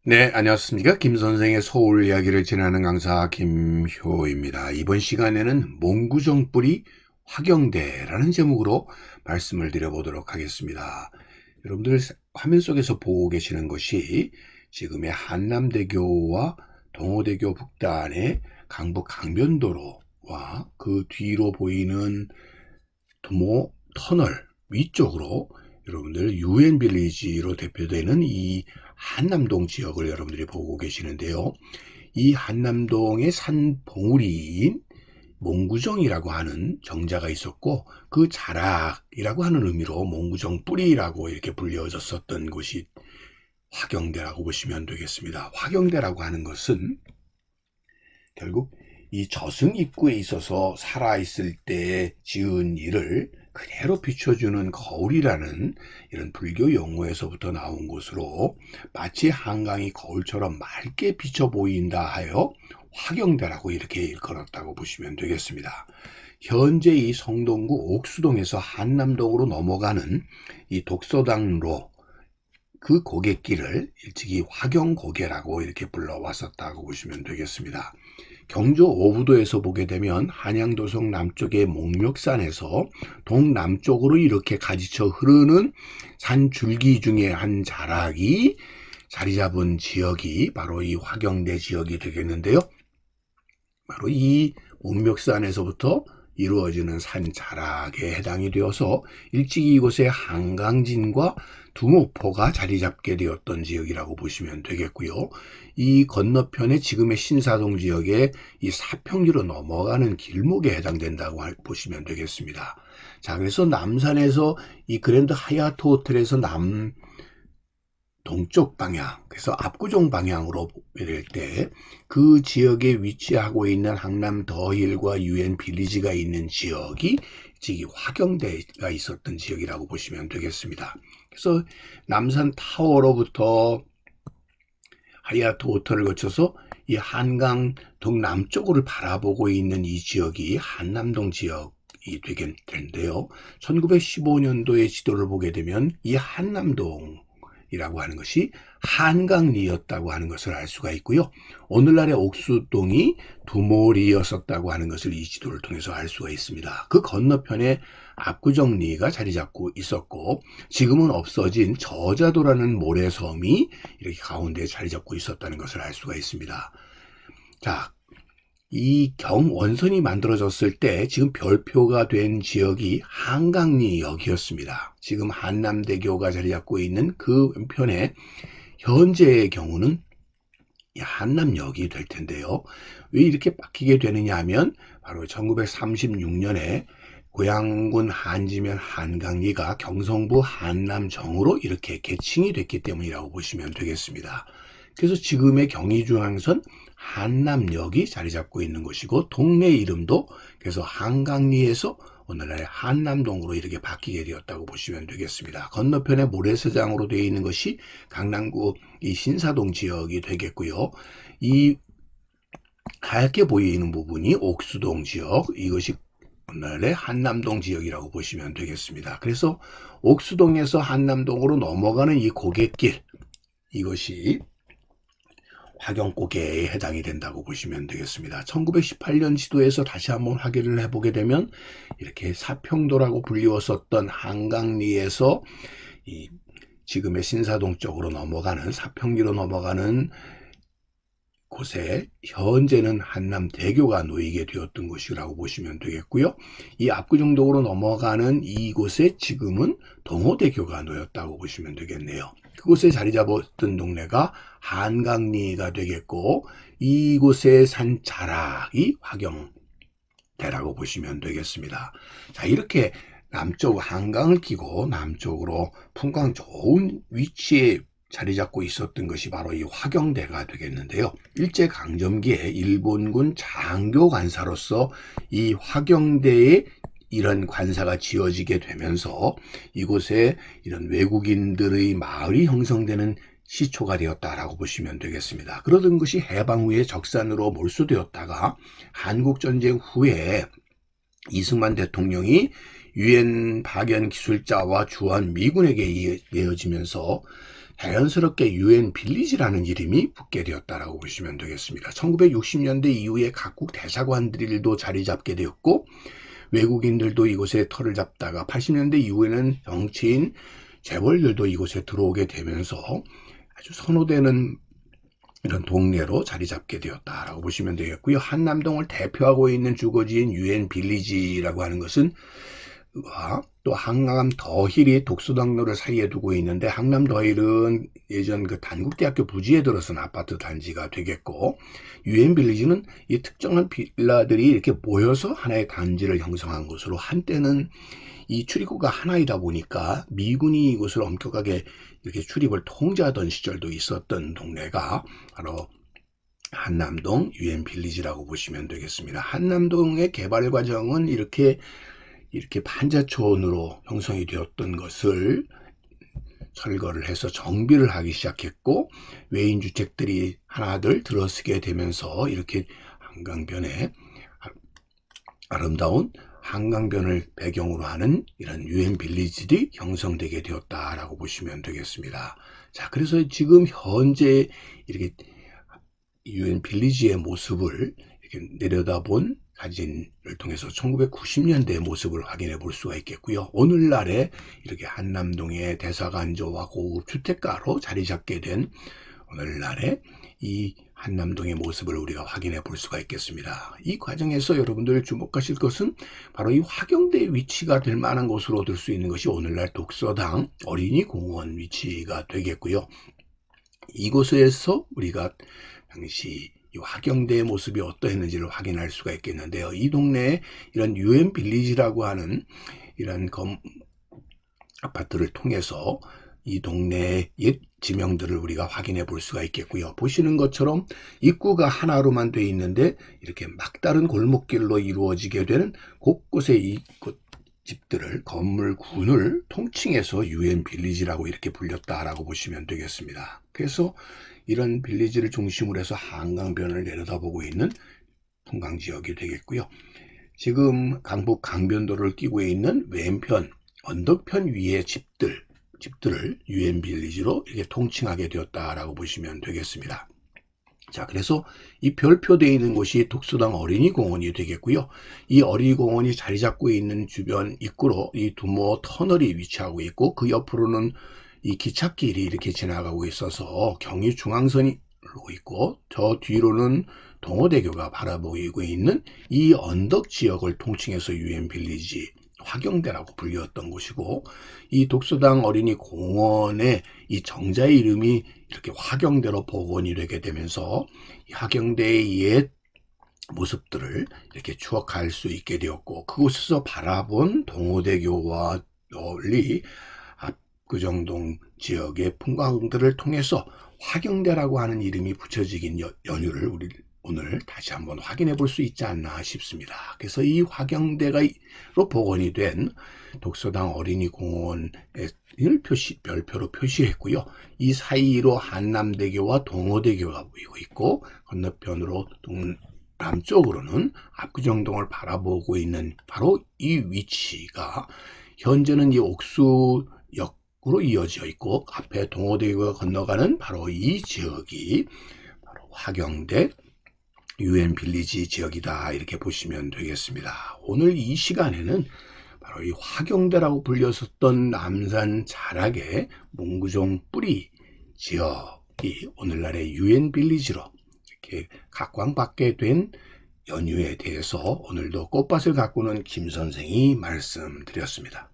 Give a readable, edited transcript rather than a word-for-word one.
네, 안녕하십니까. 김 선생의 서울 이야기를 진행하는 강사 김효입니다. 이번 시간에는 몽구정 뿌리 화경대라는 제목으로 말씀을 드려보도록 하겠습니다. 여러분들 화면 속에서 보고 계시는 것이 지금의 한남대교와 동호대교 북단의 강북 강변도로와 그 뒤로 보이는 도모 터널 위쪽으로 여러분들 유엔 빌리지로 대표되는 이 한남동 지역을 여러분들이 보고 계시는데요. 이 한남동의 산 봉우리인 몽구정이라고 하는 정자가 있었고, 그 자락이라고 하는 의미로 몽구정 뿌리라고 이렇게 불려졌었던 곳이 화경대라고 보시면 되겠습니다. 화경대라고 하는 것은 결국 이 저승 입구에 있어서 살아있을 때 지은 일을 그대로 비춰주는 거울이라는 이런 불교 용어에서부터 나온 것으로 마치 한강이 거울처럼 맑게 비쳐 보인다 하여 화경대라고 이렇게 일컬었다고 보시면 되겠습니다. 현재 이 성동구 옥수동에서 한남동으로 넘어가는 이 독서당로 그 고갯길을 일찍이 화경고개라고 이렇게 불러왔었다고 보시면 되겠습니다. 경주 오부도에서 보게 되면 한양도성 남쪽의 목멱산에서 동남쪽으로 이렇게 가지쳐 흐르는 산줄기 중에 한 자락이 자리 잡은 지역이 바로 이 화경대 지역이 되겠는데요. 바로 이 목멱산에서부터 이루어지는 산 자락에 해당이 되어서 일찍이 이곳에 한강진과 두모포가 자리 잡게 되었던 지역이라고 보시면 되겠고요. 이 건너편에 지금의 신사동 지역에 이 사평리로 넘어가는 길목에 해당된다고 보시면 되겠습니다. 자, 그래서 남산에서 이 그랜드 하얏트 호텔에서 동쪽 방향, 그래서 압구정 방향으로 될 때 그 지역에 위치하고 있는 항남 더힐과 유엔 빌리지가 있는 지역이 지금 화경대가 있었던 지역이라고 보시면 되겠습니다. 그래서 남산 타워로부터 하얏트 호텔을 거쳐서 이 한강 동남쪽을 바라보고 있는 이 지역이 한남동 지역이 되게 되는데요. 1915년도의 지도를 보게 되면 이 한남동이라고 하는 것이 한강리였다고 하는 것을 알 수가 있고요. 오늘날의 옥수동이 두모리였었다고 하는 것을 이 지도를 통해서 알 수가 있습니다. 그 건너편에 압구정리가 자리 잡고 있었고, 지금은 없어진 저자도라는 모래섬이 이렇게 가운데에 자리 잡고 있었다는 것을 알 수가 있습니다. 자, 이 경원선이 만들어졌을 때 지금 별표가 된 지역이 한강리역이었습니다. 지금 한남대교가 자리 잡고 있는 그 왼편에 현재의 경우는 한남역이 될 텐데요. 왜 이렇게 바뀌게 되느냐 하면 바로 1936년에 고양군 한지면 한강리가 경성부 한남정으로 이렇게 개칭이 됐기 때문이라고 보시면 되겠습니다. 그래서 지금의 경의중앙선 한남역이 자리 잡고 있는 것이고, 동네 이름도 그래서 한강리에서 오늘날의 한남동으로 이렇게 바뀌게 되었다고 보시면 되겠습니다. 건너편에 모래사장으로 되어 있는 것이 강남구 이 신사동 지역이 되겠고요. 이 하얗게 보이는 부분이 옥수동 지역, 이것이 오늘날의 한남동 지역이라고 보시면 되겠습니다. 그래서 옥수동에서 한남동으로 넘어가는 이 고갯길, 이것이 화경고개에 해당이 된다고 보시면 되겠습니다. 1918년 지도에서 다시 한번 확인을 해보게 되면 이렇게 사평도라고 불리웠었던 한강리에서 이 지금의 신사동 쪽으로 넘어가는 사평리로 넘어가는 곳에 현재는 한남대교가 놓이게 되었던 곳이라고 보시면 되겠고요. 이 압구정동으로 넘어가는 이곳에 지금은 동호대교가 놓였다고 보시면 되겠네요. 그곳에 자리 잡았던 동네가 한강리가 되겠고, 이곳의 산 자락이 화경대라고 보시면 되겠습니다. 자, 이렇게 남쪽 한강을 끼고 남쪽으로 풍광 좋은 위치에 자리 잡고 있었던 것이 바로 이 화경대가 되겠는데요. 일제강점기에 일본군 장교 관사로서 이 화경대에 이런 관사가 지어지게 되면서 이곳에 이런 외국인들의 마을이 형성되는 시초가 되었다라고 보시면 되겠습니다. 그러던 것이 해방 후에 적산으로 몰수되었다가 한국전쟁 후에 이승만 대통령이 유엔 파견 기술자와 주한 미군에게 이어지면서 자연스럽게 유엔 빌리지라는 이름이 붙게 되었다라고 보시면 되겠습니다. 1960년대 이후에 각국 대사관들도 자리 잡게 되었고 외국인들도 이곳에 터를 잡다가 80년대 이후에는 정치인, 재벌들도 이곳에 들어오게 되면서 아주 선호되는 이런 동네로 자리 잡게 되었다라고 보시면 되겠고요. 한남동을 대표하고 있는 주거지인 유엔 빌리지라고 하는 것은 또 한강 더힐이 독서당로를 사이에 두고 있는데, 한남 더힐은 예전 그 단국대학교 부지에 들어선 아파트 단지가 되겠고, 유엔 빌리지는 이 특정한 빌라들이 이렇게 모여서 하나의 단지를 형성한 것으로, 한때는 이 출입구가 하나이다 보니까 미군이 이곳을 엄격하게 이렇게 출입을 통제하던 시절도 있었던 동네가 바로 한남동 유엔 빌리지라고 보시면 되겠습니다. 한남동의 개발 과정은 이렇게 반자촌으로 형성이 되었던 것을 철거를 해서 정비를 하기 시작했고, 외인 주택들이 하나둘 들어서게 되면서 이렇게 한강변에 아름다운 한강변을 배경으로 하는 이런 유엔 빌리지들이 형성되게 되었다라고 보시면 되겠습니다. 자, 그래서 지금 현재 이렇게 유엔 빌리지의 모습을 이렇게 내려다본 사진을 통해서 1990년대의 모습을 확인해 볼 수가 있겠고요. 오늘날에 이렇게 한남동의 대사관조와 고급 주택가로 자리 잡게 된 오늘날의 이 한남동의 모습을 우리가 확인해 볼 수가 있겠습니다. 이 과정에서 여러분들 주목하실 것은 바로 이 화경대의 위치가 될 만한 곳으로 얻을 수 있는 것이 오늘날 독서당 어린이공원 위치가 되겠고요. 이곳에서 우리가 당시 이 화경대의 모습이 어떠했는지를 확인할 수가 있겠는데요. 이 동네에 이런 유엔 빌리지라고 하는 이런 아파트를 통해서 이 동네의 옛 지명들을 우리가 확인해 볼 수가 있겠고요. 보시는 것처럼 입구가 하나로만 되어 있는데 이렇게 막다른 골목길로 이루어지게 되는 곳곳의 이 집들을, 건물군을 통칭해서 유엔 빌리지라고 이렇게 불렸다라고 보시면 되겠습니다. 그래서 이런 빌리지를 중심으로 해서 한강변을 내려다보고 있는 통강지역이 되겠고요. 지금 강북 강변도를 끼고 있는 왼편, 언덕편 위의 집들을 유엔 빌리지로 이렇게 통칭하게 되었다라고 보시면 되겠습니다. 자, 그래서 이 별표되어 있는 곳이 독서당 어린이공원이 되겠고요. 이 어린이공원이 자리 잡고 있는 주변 입구로 이 두모 터널이 위치하고 있고, 그 옆으로는 이 기찻길이 이렇게 지나가고 있어서 경의중앙선이 흐르고 있고, 저 뒤로는 동호대교가 바라보이고 있는 이 언덕 지역을 통칭해서 유엔 빌리지, 화경대라고 불렸던 곳이고, 이 독서당 어린이공원의 이 정자의 이름이 이렇게 화경대로 복원이 되게 되면서 이 화경대의 옛 모습들을 이렇게 추억할 수 있게 되었고, 그곳에서 바라본 동호대교와 널리 압구정동 지역의 풍광들을 통해서 화경대라고 하는 이름이 붙여지긴 연유를 우리 오늘 다시 한번 확인해 볼 수 있지 않나 싶습니다. 그래서 이 화경대로 복원이 된 독서당 어린이공원을 별표로 표시했고요. 이 사이로 한남대교와 동호대교가 보이고 있고, 건너편으로 남쪽으로는 압구정동을 바라보고 있는 바로 이 위치가 현재는 이 옥수역으로 이어져 있고, 앞에 동호대교가 건너가는 바로 이 지역이 바로 화경대 유엔 빌리지 지역이다, 이렇게 보시면 되겠습니다. 오늘 이 시간에는 바로 이 화경대라고 불렸었던 남산 자락의 문구종 뿌리 지역이 오늘날의 유엔 빌리지로 이렇게 각광받게 된 연유에 대해서 오늘도 꽃밭을 가꾸는 김 선생이 말씀드렸습니다.